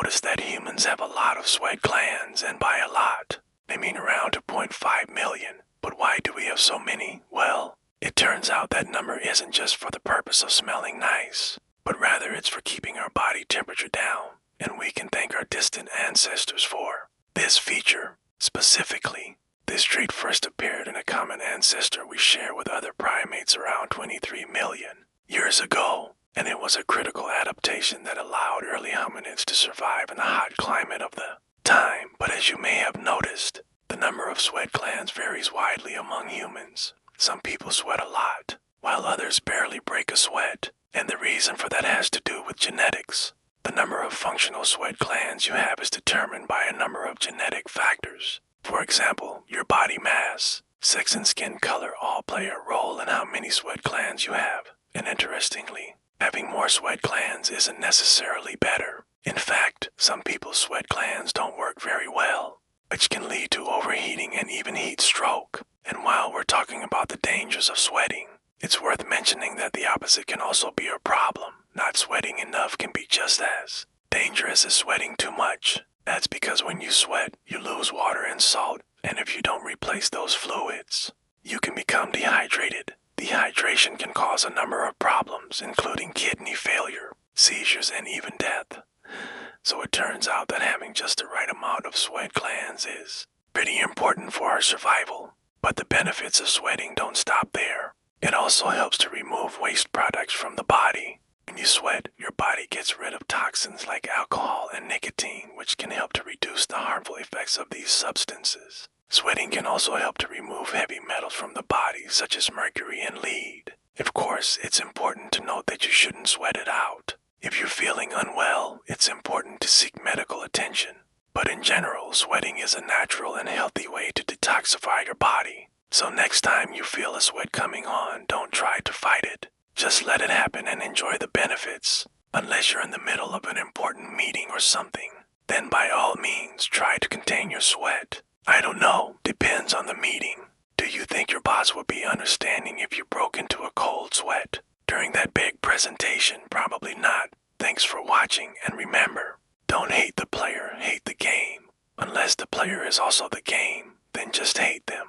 noticed that humans have a lot of sweat glands, and by a lot, I mean around 2.5 million. But why do we have so many? Well, it turns out that number isn't just for the purpose of smelling nice, but rather it's for keeping our body temperature down, and we can thank our distant ancestors for this feature. Specifically, this trait first appeared in a common ancestor we share with other primates around 23 million years ago, and it was a critical adaptation that allowed early hominids to survive in the hot climate of the time. But as you may have noticed, the number of sweat glands varies widely among humans. Some people sweat a lot, while others barely break a sweat, and the reason for that has to do with genetics. The number of functional sweat glands you have is determined by a number of genetic factors. For example, your body mass, sex and skin color all play a role in how many sweat glands you have. And interestingly, having more sweat glands isn't necessarily better. In fact, some people's sweat glands don't work very well, which can lead to overheating and even heat stroke. And while we're talking about the dangers of sweating, it's worth mentioning that the opposite can also be a problem. Not sweating enough can be just as dangerous as sweating too much. That's because when you sweat, you lose water and salt, and if you don't replace those fluids, you can become dehydrated. Dehydration can cause a number of problems, including kidney failure, seizures, and even death. So it turns out that having just the right amount of sweat glands is pretty important for our survival. But the benefits of sweating don't stop there. It also helps to remove waste products from the body. When you sweat, your body gets rid of toxins like alcohol and nicotine, which can help to reduce the harmful effects of these substances. Sweating can also help to remove heavy metals from the body, such as mercury and lead. Of course, it's important to note that you shouldn't sweat it out. If you're feeling unwell, it's important to seek medical attention. But in general, sweating is a natural and healthy way to detoxify your body. So next time you feel a sweat coming on, don't try to fight it. Just let it happen and enjoy the benefits. Unless you're in the middle of an important meeting or something, then by all means try to contain your sweat. I don't know, depends on the meeting. Do you think your boss would be understanding if you broke into a cold sweat during that big presentation? Probably not. Thanks for watching, and remember, don't hate the player, hate the game. Unless the player is also the game, then just hate them.